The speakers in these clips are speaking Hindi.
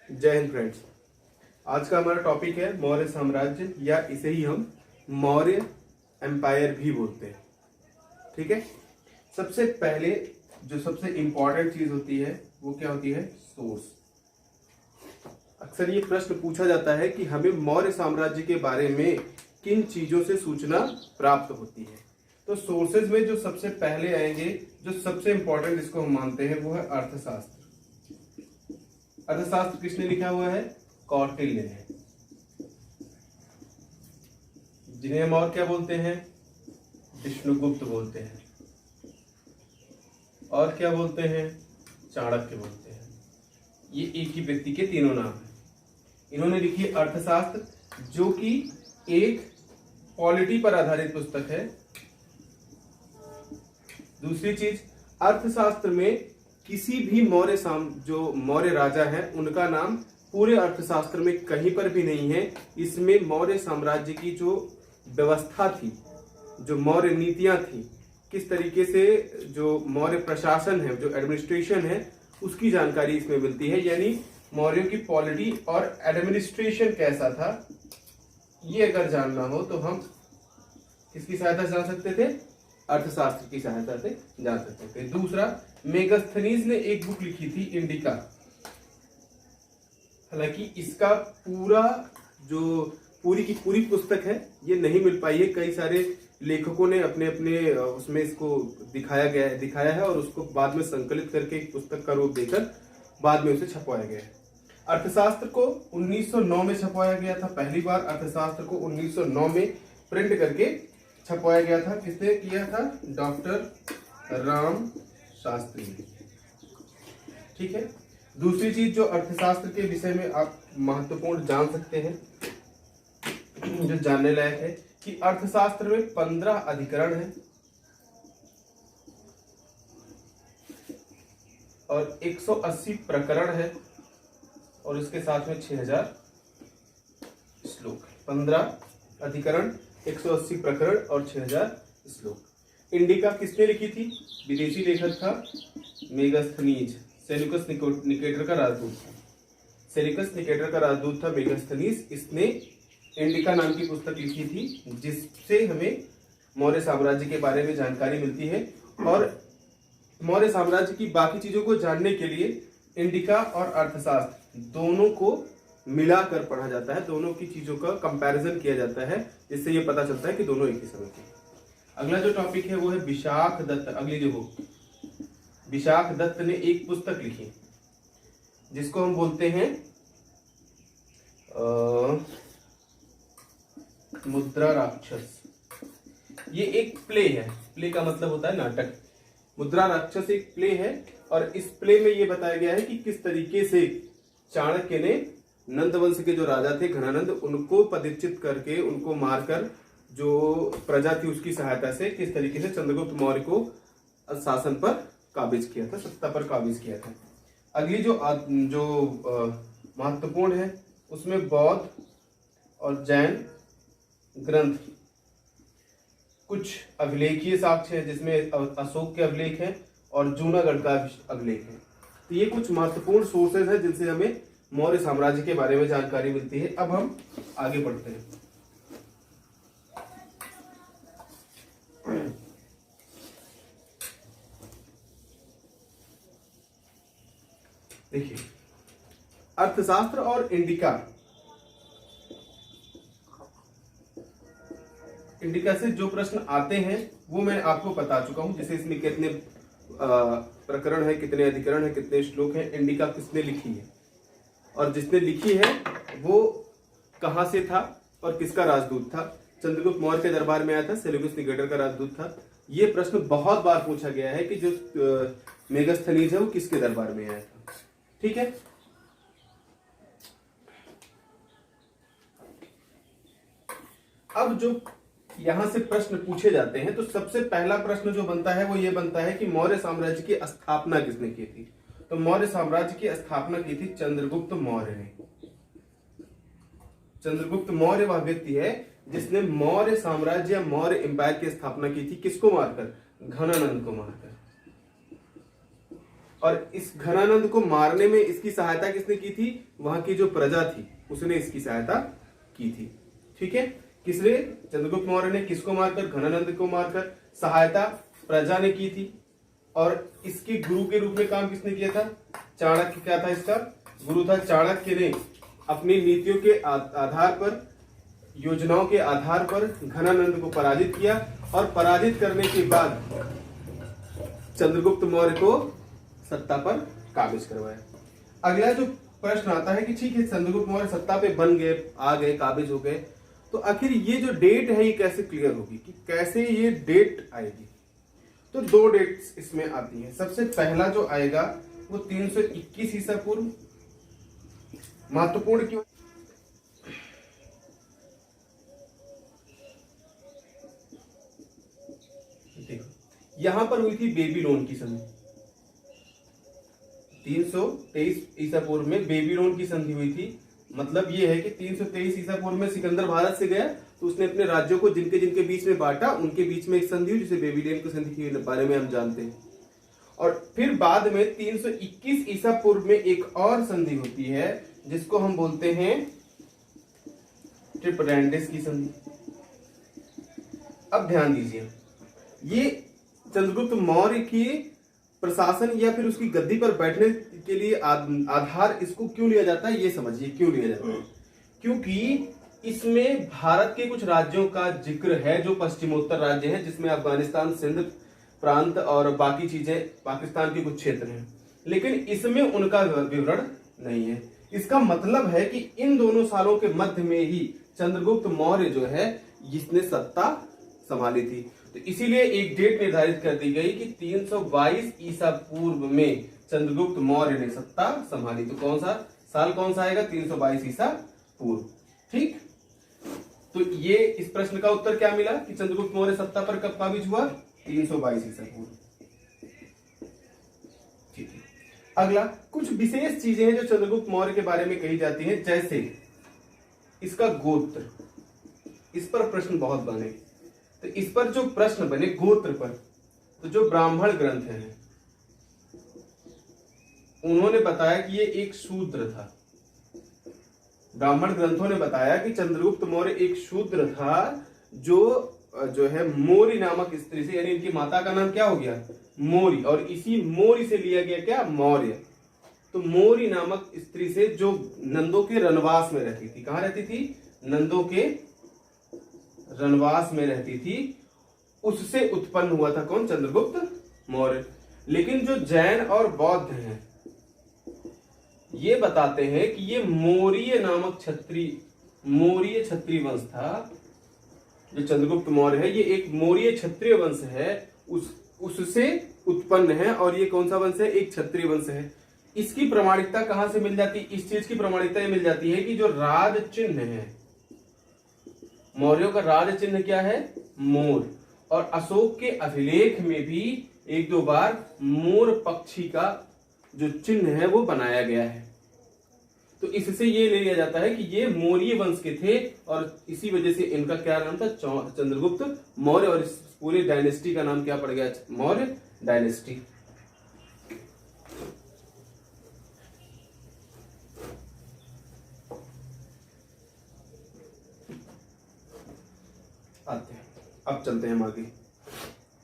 जय हिंद फ्रेंड्स। आज का हमारा टॉपिक है मौर्य साम्राज्य, या इसे ही हम मौर्य एम्पायर भी बोलते हैं। ठीक है। सबसे पहले जो सबसे इंपॉर्टेंट चीज होती है वो क्या होती है? सोर्स। अक्सर ये प्रश्न पूछा जाता है कि हमें मौर्य साम्राज्य के बारे में किन चीजों से सूचना प्राप्त होती है। तो सोर्सेज में जो सबसे पहले आएंगे, जो सबसे इंपॉर्टेंट जिसको हम मानते हैं, वो है अर्थशास्त्र। अर्थशास्त्र किसने लिखा हुआ है? कौटिल्य ने, जिन्हें हम और क्या बोलते हैं? विष्णुगुप्त बोलते हैं, और क्या बोलते हैं? चाणक्य बोलते हैं। ये एक ही व्यक्ति के तीनों नाम हैं। इन्होंने लिखी अर्थशास्त्र, जो कि एक पॉलिटी पर आधारित पुस्तक है। दूसरी चीज, अर्थशास्त्र में किसी भी जो मौर्य राजा है उनका नाम पूरे अर्थशास्त्र में कहीं पर भी नहीं है। इसमें मौर्य साम्राज्य की जो व्यवस्था थी, जो मौर्य नीतियां थी, किस तरीके से जो मौर्य प्रशासन है, जो एडमिनिस्ट्रेशन है, उसकी जानकारी इसमें मिलती है। यानी मौर्यों की पॉलिटी और एडमिनिस्ट्रेशन कैसा था, ये अगर जानना हो तो हम किसकी सहायता से जान सकते थे? अर्थशास्त्र की सहायता से जान सकते थे। दूसरा, मेगास्थनीज ने एक बुक लिखी थी, इंडिका। हालांकि इसका पूरी की पूरी पुस्तक है, ये नहीं मिल पाई है। कई सारे लेखकों ने अपने अपने उसमें इसको दिखाया है और उसको बाद में संकलित करके एक पुस्तक का रूप देकर बाद में उसे छपवाया गया है। अर्थशास्त्र को 1909 में छपवाया गया था। पहली बार अर्थशास्त्र को 1909 में प्रिंट करके छपवाया गया था। किसने किया था? डॉक्टर राम शास्त्री ने। ठीक है। दूसरी चीज जो अर्थशास्त्र के विषय में आप महत्वपूर्ण जान सकते हैं, जो जानने लायक है, कि अर्थशास्त्र में 15 अधिकरण है और 180 प्रकरण है, और इसके साथ में 6000 श्लोक है। 15 अधिकरण, 180 प्रकरण और 6000 श्लोक। इंडिका किसने लिखी थी? विदेशी लेखक था मेगास्थनीज। सेल्यूकस निकेटर का राजदूत था। सेल्यूकस निकेटर का राजदूत था मेगास्थनीज। इसने इंडिका नाम की पुस्तक लिखी थी, जिससे हमें मौर्य साम्राज्य के बारे में जानकारी मिलती है। और मौर्य साम्राज्य की बाकी चीजों को जानने के लिए इंडिका और अर्थशास्त्र दोनों को मिलाकर पढ़ा जाता है। दोनों की चीजों का कंपैरिजन किया जाता है, जिससे ये पता चलता है कि दोनों एक ही समय के। अगला जो टॉपिक है वो है विशाख दत्त। अगली जो विशाख दत्त ने एक पुस्तक लिखी, जिसको हम बोलते हैं मुद्रा राक्षस। ये एक प्ले है। प्ले का मतलब होता है नाटक। मुद्रा राक्षस एक प्ले है, और इस प्ले में ये बताया गया है कि किस तरीके से चाणक्य ने नंदवंश के जो राजा थे घनानंद, उनको पदच्युत करके, उनको मारकर, जो प्रजा थी उसकी सहायता से किस तरीके से चंद्रगुप्त मौर्य को शासन पर काबिज किया था, सत्ता पर काबिज किया था। अगली जो महत्वपूर्ण है, उसमें बौद्ध और जैन ग्रंथ, कुछ अभिलेखीय साक्ष्य है, जिसमें अशोक के अभिलेख हैं और जूनागढ़ का अभिलेख है। तो ये कुछ महत्वपूर्ण सोर्सेज हैं जिनसे हमें मौर्य साम्राज्य के बारे में जानकारी मिलती है। अब हम आगे बढ़ते हैं। देखिए, अर्थशास्त्र और इंडिका से जो प्रश्न आते हैं वो मैं आपको बता चुका हूं। जैसे इसमें कितने प्रकरण है, कितने अधिकरण है, कितने श्लोक हैं, इंडिका किसने लिखी है, और जिसने लिखी है वो कहां से था और किसका राजदूत था। चंद्रगुप्त मौर्य के दरबार में आया था, सेल्यूकस निकेटर का राजदूत था। ये प्रश्न बहुत बार पूछा गया है कि जो मेगास्थनीज है वो किसके दरबार में आया था। ठीक है। अब जो यहां से प्रश्न पूछे जाते हैं, तो सबसे पहला प्रश्न जो बनता है वो ये बनता है कि मौर्य साम्राज्य की स्थापना किसने की थी। तो मौर्य साम्राज्य की स्थापना की थी चंद्रगुप्त मौर्य ने। चंद्रगुप्त मौर्य वह व्यक्ति है जिसने मौर्य साम्राज्य या मौर्य एम्पायर की स्थापना की थी। किसको मारकर? घनानंद को मारकर। और इस घनानंद को मारने में इसकी सहायता किसने की थी? वहां की जो प्रजा थी उसने इसकी सहायता की थी। ठीक है, किसने? चंद्रगुप्त मौर्य ने किसको मारकर? घनानंद को मारकर। सहायता प्रजा ने की थी। और इसके गुरु के रूप में काम किसने किया था? चाणक्य। क्या था इसका गुरु? था चाणक्य ने अपनी नीतियों के आधार पर, योजनाओं के आधार पर घनानंद को पराजित किया और पराजित करने के बाद चंद्रगुप्त मौर्य को सत्ता पर काबिज करवाया। अगला जो प्रश्न आता है कि ठीक है, चंद्रगुप्त मौर्य सत्ता पे बन गए, आ गए, काबिज हो गए, तो आखिर ये जो डेट है ये कैसे क्लियर होगी, कि कैसे ये डेट आएगी? तो 2 डेट्स इसमें आती हैं। सबसे पहला जो आएगा वो 321 ईसा पूर्व। महत्वपूर्ण क्यों? देखो, यहां पर हुई थी बेबीलोन की संधि। 323 ईसा पूर्व में बेबीलोन की संधि हुई थी। मतलब ये है कि 323 ईसा पूर्व में सिकंदर भारत से गया तो उसने अपने राज्यों को जिनके जिनके बीच में बांटा, उनके बीच में एक संधि हुई जिसे बेबीलोन की संधि के बारे में हम जानते हैं। और फिर बाद में 321 ईसा पूर्व में एक और संधि होती है जिसको हम बोलते हैं ट्रिपरेंडिस की संधि। अब ध्यान दीजिए, ये चंद्रगुप्त मौर्य की प्रशासन या फिर उसकी गद्दी पर बैठने के लिए आधार इसको क्यों लिया जाता है, ये समझिए क्यों लिया जाता है। क्योंकि इसमें भारत के कुछ राज्यों का जिक्र है जो पश्चिमोत्तर राज्य हैं, जिसमें अफगानिस्तान, सिंध प्रांत और बाकी चीजें पाकिस्तान के कुछ क्षेत्र हैं, लेकिन इसमें उनका विवरण नहीं है। इसका मतलब है कि इन दोनों सालों के मध्य में ही चंद्रगुप्त मौर्य जो है जिसने सत्ता संभाली थी। तो इसीलिए एक डेट निर्धारित कर दी गई कि 322 ईसा पूर्व में चंद्रगुप्त मौर्य ने सत्ता संभाली। तो कौन सा साल कौन सा आएगा? 322 ईसा पूर्व। ठीक, तो ये इस प्रश्न का उत्तर क्या मिला कि चंद्रगुप्त मौर्य सत्ता पर कब काबिज हुआ? 322 ईसा पूर्व। ठीक है, अगला कुछ विशेष चीजें हैं जो चंद्रगुप्त मौर्य के बारे में कही जाती हैं, जैसे इसका गोत्र। इस पर प्रश्न बहुत बने, तो इस पर जो प्रश्न बने गोत्र पर, तो जो ब्राह्मण ग्रंथ हैं उन्होंने बताया कि ये एक शूद्र था। ब्राह्मण ग्रंथों ने बताया कि चंद्रगुप्त मौर्य एक शूद्र था जो है मोरी नामक स्त्री से, यानी इनकी माता का नाम क्या हो गया? मोरी, और इसी मोरी से लिया गया क्या? मौर्य। तो मोरी नामक स्त्री से जो नंदों के रनवास में रहती थी। कहां रहती थी? नंदों के रनवास में रहती थी, उससे उत्पन्न हुआ था कौन? चंद्रगुप्त मौर्य। लेकिन जो जैन और बौद्ध हैं ये बताते हैं कि ये मौर्य नामक मौर्य क्षत्रिय वंश था। जो चंद्रगुप्त मौर्य है ये एक मौर्य क्षत्रिय वंश है, उससे उत्पन्न है। और ये कौन सा वंश है? एक क्षत्रिय वंश है। इसकी प्रमाणिकता कहां से मिल जाती है? इस चीज की प्रमाणिकता ये मिल जाती है कि जो राज चिन्ह है, मौर्यों का राज चिन्ह क्या है? मोर। और अशोक के अभिलेख में भी 1-2 बार मोर पक्षी का जो चिन्ह है वो बनाया गया है। तो इससे ये ले लिया जाता है कि ये मौर्य वंश के थे और इसी वजह से इनका क्या नाम था? चंद्रगुप्त मौर्य। और इस पूरे डायनेस्टी का नाम क्या पड़ गया? मौर्य डायनेस्टी। आते हैं, अब चलते हैं हम आगे।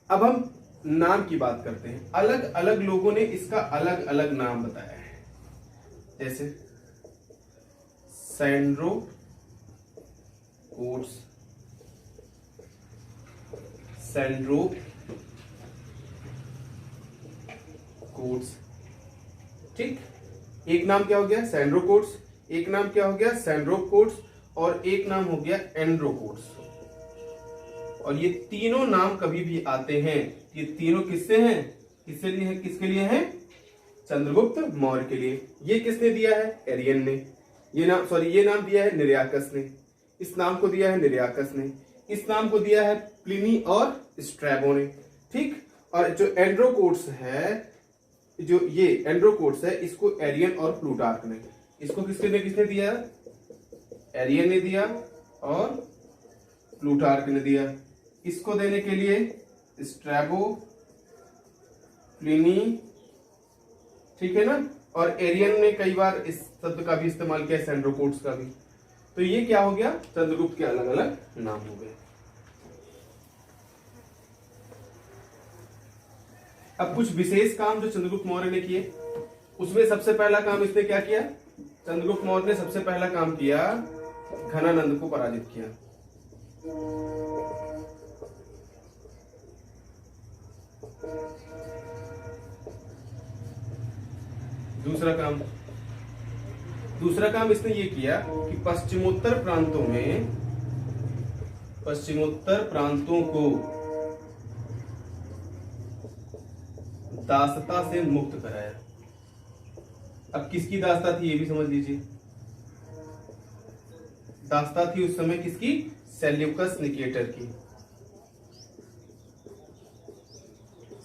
अब हम नाम की बात करते हैं। अलग अलग लोगों ने इसका अलग अलग नाम बताया है, जैसे सैंड्रो कोट्स, सैंड्रो कोट्स। ठीक, एक नाम क्या हो गया? Sandro quotes. एक नाम क्या हो गया? Sandro quotes. और एक नाम हो गया एंड्रो कोट्स। और ये तीनों नाम कभी भी आते हैं, ये तीनों किससे हैं? किससे लिए हैं? किसके लिए हैं? चंद्रगुप्त मौर्य के लिए। ये किसने दिया है? एरियन ने। ये नाम दिया है निर्याकस ने। इस नाम को दिया है निर्याकस ने। इस नाम को दिया है प्लिनी और स्ट्रैबो ने। ठीक, और जो एंड्रोकोट्स है, जो ये एंड्रोकोट्स है, इसको एरियन और प्लूटार्क ने। इसको किसने दिया? एरियन ने दिया और प्लूटार्क ने दिया। इसको देने के लिए स्ट्रैबो, प्लिनी ठीक है ना। और एरियन ने कई बार इस शब्द का भी इस्तेमाल किया, सेंड्रोकोट्स का भी। तो ये क्या हो गया, चंद्रगुप्त के अलग अलग नाम हो गए। अब कुछ विशेष काम जो चंद्रगुप्त मौर्य ने किए, उसमें सबसे पहला काम इसने क्या किया, चंद्रगुप्त मौर्य ने सबसे पहला काम किया, घनानंद को पराजित किया। दूसरा काम इसने ये किया कि पश्चिमोत्तर प्रांतों को दासता से मुक्त कराया। अब किसकी दासता थी ये भी समझ लीजिए। दासता थी उस समय किसकी, सेल्यूकस निकेटर की।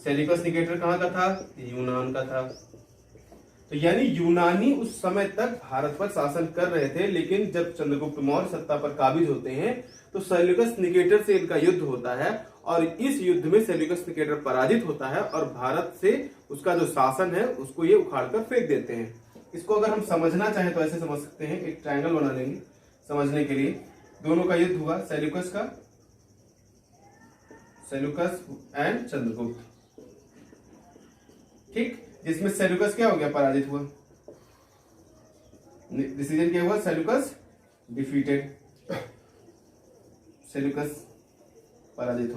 सेल्यूकस निकेटर कहां का था, यूनान का था। तो यानी यूनानी उस समय तक भारत पर शासन कर रहे थे, लेकिन जब चंद्रगुप्त मौर्य सत्ता पर काबिज होते हैं तो सेल्यूकस निकेटर से इनका युद्ध होता है, और इस युद्ध में सेल्यूकस निकेटर पराजित होता है और भारत से उसका जो शासन है उसको ये उखाड़कर फेंक देते हैं। इसको अगर हम समझना चाहें तो ऐसे समझ सकते हैं, एक ट्रायंगल बना लेंगे समझने के लिए। दोनों का युद्ध हुआ, सेल्यूकस एंड चंद्रगुप्त, ठीक, जिसमें सेल्यूकस क्या हो गया, पराजित हुआ। डिसीजन क्या हुआ, सेल्यूकस डिफीटेड, सेल्यूकस पराजित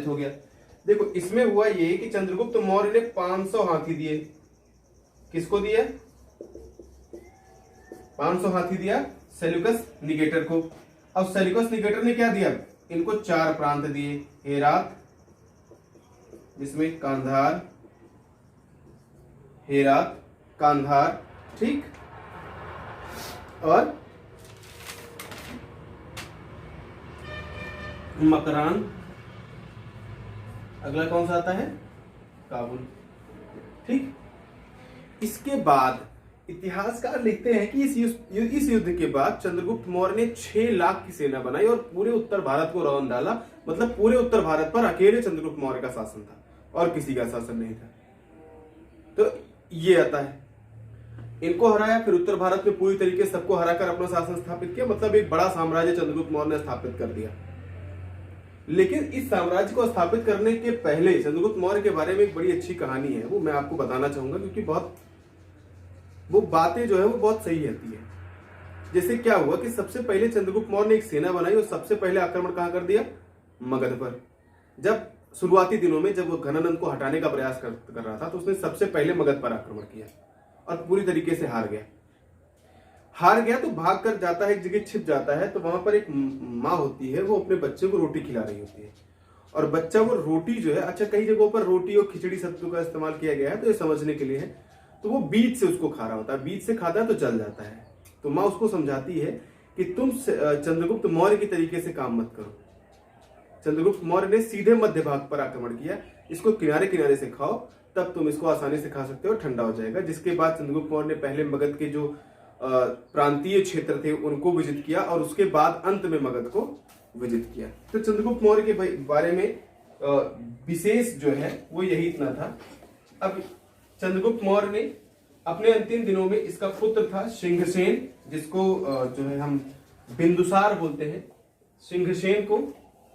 हो गया। देखो इसमें हुआ ये कि चंद्रगुप्त मौर्य ने 500 हाथी दिए। किसको दिया, 500 हाथी दिया सेल्यूकस निकेटर को। अब सेल्यूकस निकेटर ने क्या दिया, इनको 4 प्रांत दिए, हेरात, जिसमें कांधार, ठीक, और मकरान। अगला कौन सा आता है, काबुल, ठीक। इसके बाद इतिहासकार लिखते हैं कि इस युद्ध के बाद चंद्रगुप्त मौर्य ने 6 लाख की सेना बनाई और पूरे उत्तर भारत को रौंद डाला। मतलब पूरे उत्तर भारत पर अकेले चंद्रगुप्त मौर्य का शासन था और किसी का शासन नहीं था। तो ये आता है, इनको हराया, फिर उत्तर भारत में पूरी तरीके से सबको हराकर अपना शासन स्थापित किया। मतलब एक बड़ा साम्राज्य चंद्रगुप्त मौर्य ने स्थापित कर दिया। लेकिन इस साम्राज्य को स्थापित करने के पहले चंद्रगुप्त मौर्य के बारे में एक बड़ी अच्छी कहानी है, वो मैं आपको बताना चाहूंगा, क्योंकि वो बातें जो है वो बहुत सही रहती है। जैसे क्या हुआ कि सबसे पहले चंद्रगुप्त मौर्य ने एक सेना बनाई और सबसे पहले आक्रमण कहां कर दिया, मगध पर। जब शुरुआती दिनों में जब वो घनानंद को हटाने का प्रयास कर रहा था तो उसने सबसे पहले मगध पर आक्रमण किया और पूरी तरीके से हार गया। तो भाग कर जाता है, एक जगह छिप जाता है, तो वहां पर एक माँ होती है, वो अपने बच्चे को रोटी खिला रही होती है। और बच्चा वो रोटी जो है, अच्छा कई जगहों पर रोटी और खिचड़ी शब्दों का इस्तेमाल किया गया है तो ये समझने के लिए है, तो वो बीच से उसको खा रहा होता है, बीच से खाता है तो जल जाता है। तो माँ उसको समझाती है कि तुम चंद्रगुप्त मौर्य की तरीके से काम मत करो। चंद्रगुप्त मौर्य ने सीधे मध्य भाग पर आक्रमण किया, इसको किनारे किनारे से खाओ, तब तुम इसको आसानी से खा सकते हो, ठंडा हो जाएगा। जिसके बाद चंद्रगुप्त मौर्य ने पहले मगध के जो प्रांतीय क्षेत्र थे उनको विजित किया और उसके बाद अंत में मगध को विजित किया। तो चंद्रगुप्त मौर्य के बारे में विशेष जो है वो यही इतना था। अब चंद्रगुप्त मौर्य ने अपने अंतिम दिनों में, इसका पुत्र था सिंघसेन, जिसको जो है हम बिंदुसार बोलते हैं, सिंघसेन को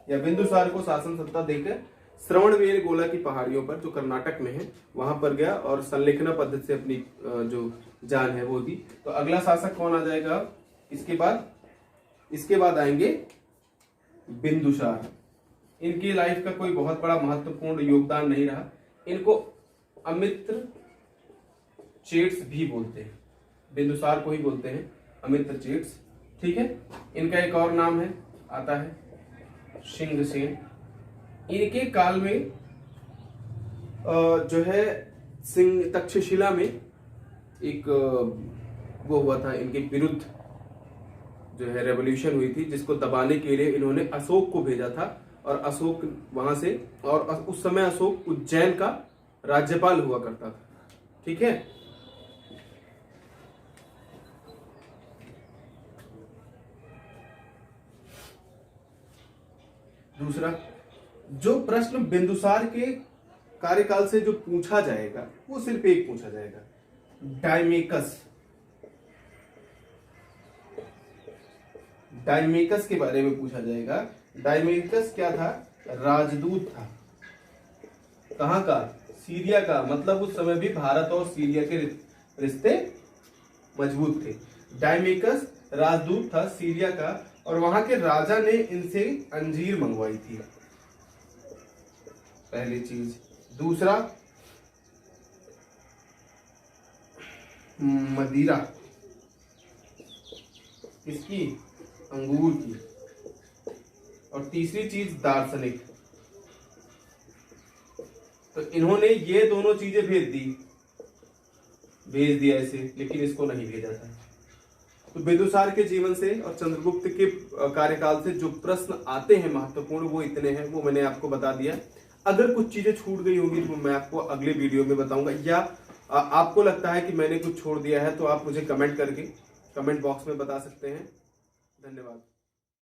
या बिंदुसार को शासन सत्ता देकर श्रवणबेल गोला की पहाड़ियों पर जो कर्नाटक में है वहां पर गया और संलेखना पद्धति से अपनी जो जान है वो दी। तो अगला शासक कौन आ जाएगा इसके बाद आएंगे बिंदुसार। इनकी लाइफ का कोई बहुत बड़ा महत्वपूर्ण योगदान नहीं रहा। इनको अमित्र चेट्स भी बोलते हैं, बिंदुसार को ही बोलते हैं अमित्र चेट्स, ठीक है। इनका एक और नाम है, आता है सिंघसेन। इनके काल में जो है सिंह तक्षशिला में एक वो हुआ था, इनके विरुद्ध जो है रेवोल्यूशन हुई थी, जिसको दबाने के लिए इन्होंने अशोक को भेजा था और अशोक वहां से, और उस समय अशोक उज्जैन का राज्यपाल हुआ करता था, ठीक है। दूसरा जो प्रश्न बिंदुसार के कार्यकाल से जो पूछा जाएगा वो सिर्फ एक पूछा जाएगा, डायमेकस। डायमेकस के बारे में पूछा जाएगा। डायमेकस क्या था? राजदूत था। कहां का? सीरिया का। मतलब उस समय भी भारत और सीरिया के रिश्ते मजबूत थे। डायमेकस राजदूत था सीरिया का और वहां के राजा ने इनसे अंजीर मंगवाई थी, पहली चीज। दूसरा, मदिरा, किसकी? अंगूर की। और तीसरी चीज दार्शनिक। तो इन्होंने ये दोनों चीजें भेज दिया ऐसे, लेकिन इसको नहीं भेजा था। तो बिंदुसार के जीवन से और चंद्रगुप्त के कार्यकाल से जो प्रश्न आते हैं महत्वपूर्ण, वो इतने हैं, वो मैंने आपको बता दिया। अगर कुछ चीजें छूट गई होंगी तो मैं आपको अगले वीडियो में बताऊंगा, या आपको लगता है कि मैंने कुछ छोड़ दिया है तो आप मुझे कमेंट करके कमेंट बॉक्स में बता सकते हैं। धन्यवाद।